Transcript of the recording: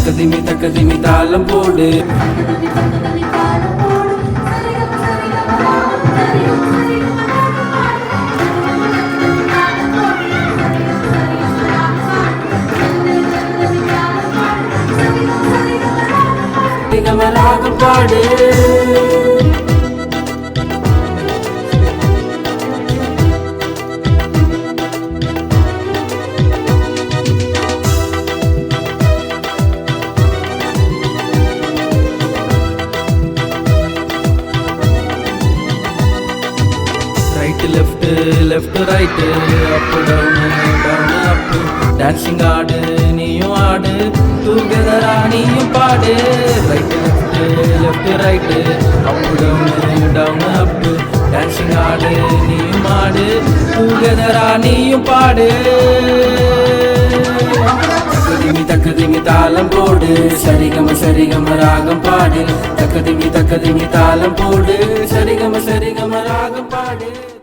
தக்கதிமி தாளம் போடு. ராகம் பாடு. Left right up down up dancing ஆடு நீயும் ஆடு டுகெதரா நீயும் பாடு. Left right up down up dancing ஆடு நீயும் ஆடு டுகெதரா நீயும் பாடு. தக்கதிமி தாளம் போடு. சரிகம ராகம் பாடு. தக்கதிமி தாளம் போடு. சரிகம ராகம் பாடு.